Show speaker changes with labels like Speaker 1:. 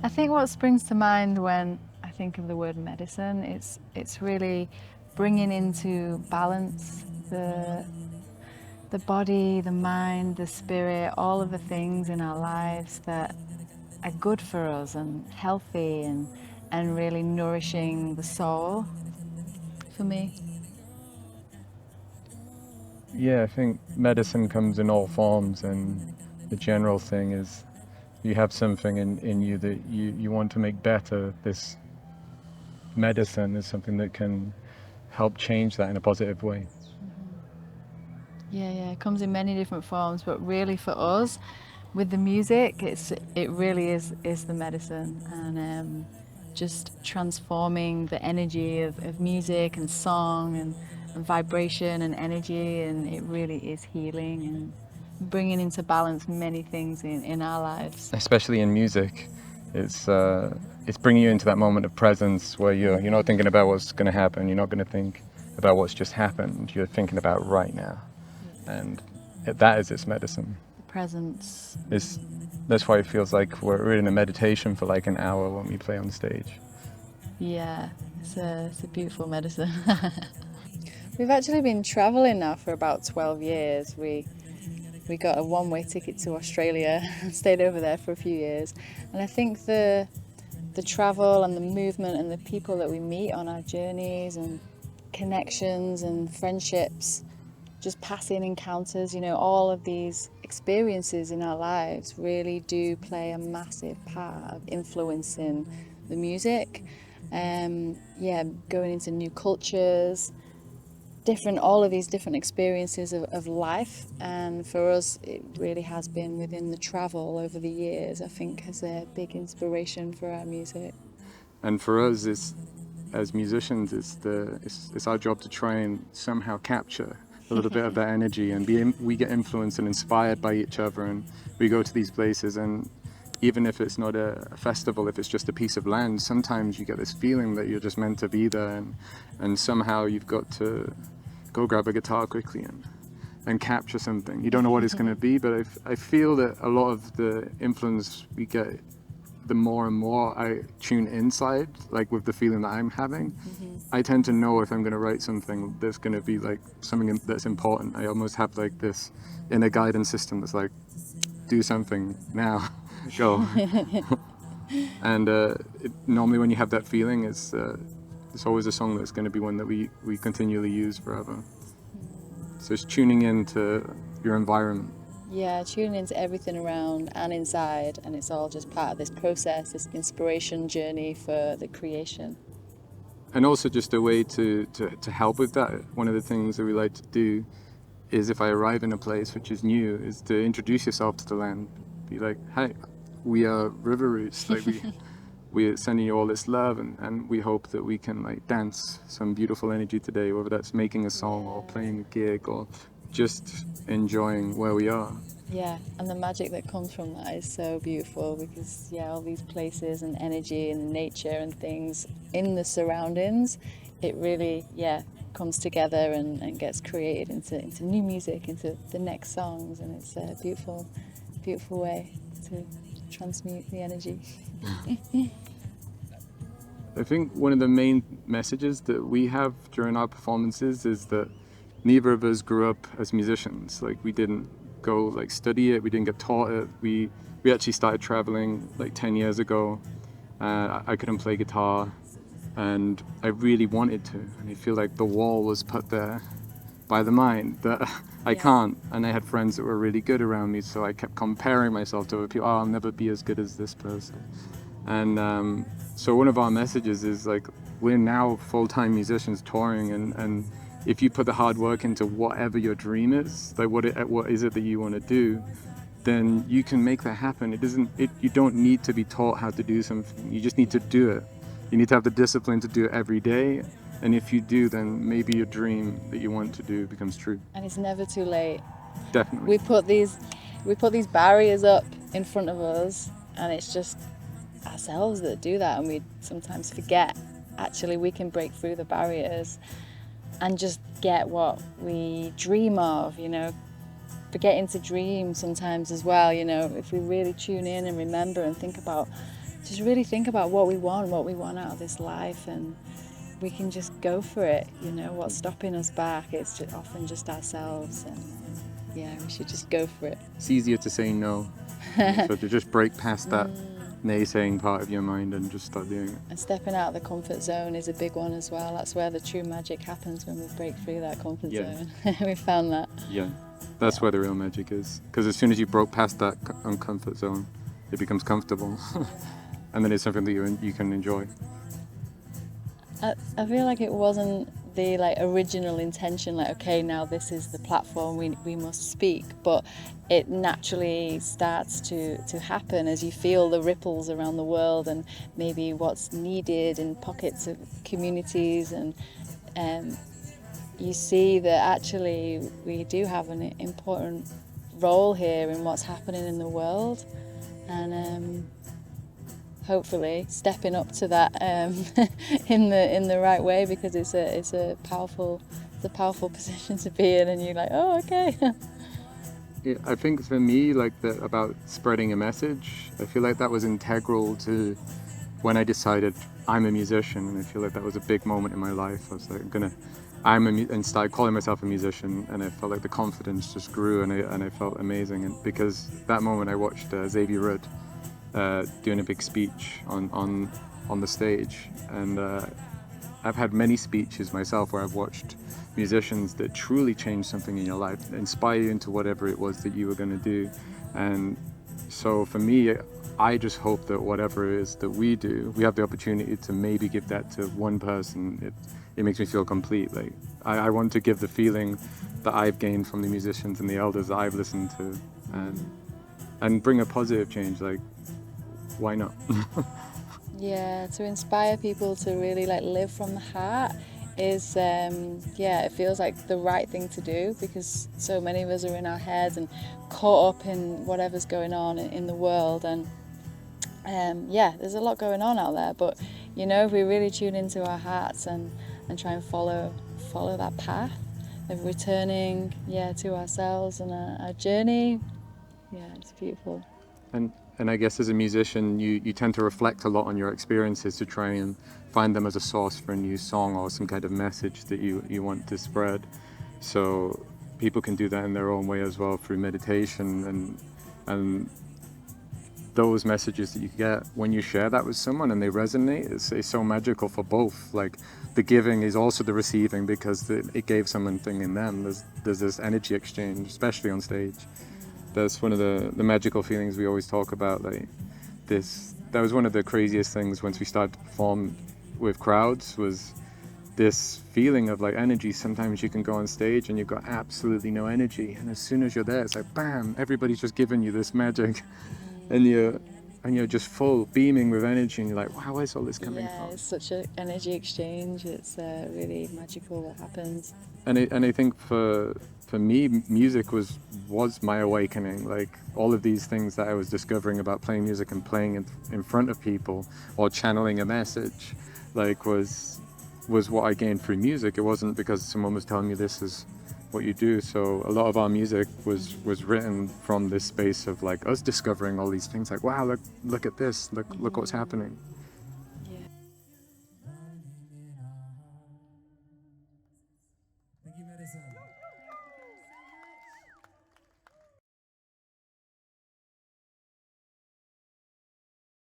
Speaker 1: I think what springs to mind when I think of the word medicine, it's really bringing into balance the body, the mind, the spirit, all of the things in our lives that are good for us and healthy and really nourishing the soul for me.
Speaker 2: Yeah, I think medicine comes in all forms, and the general thing is you have something in you that you want to make better. This medicine is something that can help change that in a positive way.
Speaker 1: Yeah, it comes in many different forms, but really for us, with the music, it really is the medicine, and just transforming the energy of music and song and vibration and energy, and it really is healing and bringing into balance many things in our lives.
Speaker 2: Especially in music, it's bringing you into that moment of presence where you're not thinking about what's going to happen. You're not going to think about what's just happened. You're thinking about right now, and that is its medicine.
Speaker 1: The presence.
Speaker 2: It's, that's why it feels like we're in a meditation for like an hour when we play on stage.
Speaker 1: Yeah, it's a beautiful medicine. We've actually been travelling now for about 12 years. We got a one-way ticket to Australia and stayed over there for a few years. And I think the travel and the movement and the people that we meet on our journeys and connections and friendships, just passing encounters, all of these experiences in our lives really do play a massive part of influencing the music. Going into new cultures, all of these different experiences of life, and for us it really has been within the travel over the years, I think, as a big inspiration for our music.
Speaker 2: And for us, as musicians, it's our job to try and somehow capture a little bit of that energy, and we get influenced and inspired by each other, and we go to these places, and even if it's not a festival, if it's just a piece of land, sometimes you get this feeling that you're just meant to be there, and somehow you've got to go grab a guitar quickly and capture something. You don't know what it's going to be, but I feel that a lot of the influence we get, the more and more I tune inside, like with the feeling that I'm having, I tend to know if I'm going to write something that's going to be like something that's important. I almost have like this inner guidance system that's like, do something now, go. And normally when you have that feeling, it's always a song that's going to be one that we continually use forever. So it's tuning into your environment.
Speaker 1: Yeah, tuning into everything around and inside, and it's all just part of this process, this inspiration journey for the creation.
Speaker 2: And also just a way to help with that, one of the things that we like to do is, if I arrive in a place which is new, is to introduce yourself to the land. Be like, hey, we are River Roots, like we're sending you all this love, and we hope that we can like dance some beautiful energy today, whether that's making a song or playing a gig or just enjoying where we are.
Speaker 1: Yeah, and the magic that comes from that is so beautiful, because all these places and energy and nature and things in the surroundings, it really comes together and gets created into new music, into the next songs, and it's a beautiful way to transmute the energy.
Speaker 2: I think one of the main messages that we have during our performances is that neither of us grew up as musicians. Like, we didn't go like study it, we didn't get taught it. We actually started traveling like 10 years ago. I couldn't play guitar, and I really wanted to, and I feel like the wall was put there by the mind that I can't. And I had friends that were really good around me, so I kept comparing myself to other people. Oh, I'll never be as good as this person. And so one of our messages is like, we're now full-time musicians touring, and if you put the hard work into whatever your dream is, like what is it that you want to do, then you can make that happen. You don't need to be taught how to do something. You just need to do it. You need to have the discipline to do it every day. And if you do, then maybe your dream that you want to do becomes true.
Speaker 1: And it's never too late.
Speaker 2: Definitely.
Speaker 1: We put these barriers up in front of us, and it's just ourselves that do that, and we sometimes forget actually we can break through the barriers and just get what we dream of, forgetting to dream sometimes as well. If we really tune in and remember and think about just really think about what we want out of this life, and we can just go for it. You know, what's stopping us back? It's just often just ourselves, and yeah, we should just go for it.
Speaker 2: It's easier to say no. So to just break past that naysaying part of your mind and just start doing it.
Speaker 1: And stepping out of the comfort zone is a big one as well. That's where the true magic happens, when we break through that comfort zone. We found that.
Speaker 2: Yeah, that's where the real magic is. Because as soon as you broke past that uncomfort zone, it becomes comfortable. And then it's something that you can enjoy.
Speaker 1: I feel like it wasn't the original intention, okay, now this is the platform, we must speak, but it naturally starts to happen as you feel the ripples around the world, and maybe what's needed in pockets of communities, and you see that actually we do have an important role here in what's happening in the world, and hopefully stepping up to that in the right way, because it's a powerful position to be in, and you're like, oh, okay.
Speaker 2: Yeah, I think for me, about spreading a message, I feel like that was integral to when I decided I'm a musician, and I feel like that was a big moment in my life. I was like, and started calling myself a musician, and I felt like the confidence just grew, and I felt amazing. And because that moment I watched Xavier Rudd doing a big speech on the stage, and I've had many speeches myself where I've watched musicians that truly change something in your life, inspire you into whatever it was that you were going to do. And so for me, I just hope that whatever it is that we do, we have the opportunity to maybe give that to one person. It makes me feel complete. Like I want to give the feeling that I've gained from the musicians and the elders that I've listened to, and bring a positive change. Like, why not?
Speaker 1: Yeah, to inspire people to really live from the heart is it feels like the right thing to do, because so many of us are in our heads and caught up in whatever's going on in the world, and there's a lot going on out there, but if we really tune into our hearts and try and follow that path of returning to ourselves and our journey, it's beautiful.
Speaker 2: And I guess as a musician, you tend to reflect a lot on your experiences to try and find them as a source for a new song or some kind of message that you want to spread. So people can do that in their own way as well, through meditation, and those messages that you get when you share that with someone and they resonate, it's so magical for both. Like the giving is also the receiving, because it gave something in them. There's this energy exchange, especially on stage. That's one of the magical feelings we always talk about. Like this, that was one of the craziest things once we started to perform with crowds, was this feeling of energy. Sometimes you can go on stage and you've got absolutely no energy, and as soon as you're there, it's like bam, everybody's just giving you this magic, and you're just full, beaming with energy, and you're like, wow, where's all this coming from?
Speaker 1: It's such an energy exchange. It's really magical what happens.
Speaker 2: And I think for me, music was my awakening. Like all of these things that I was discovering about playing music and playing in front of people or channeling a message, was what I gained through music. It wasn't because someone was telling me this is what you do. So a lot of our music was written from this space of us discovering all these things. Like, wow, look at this, look what's happening.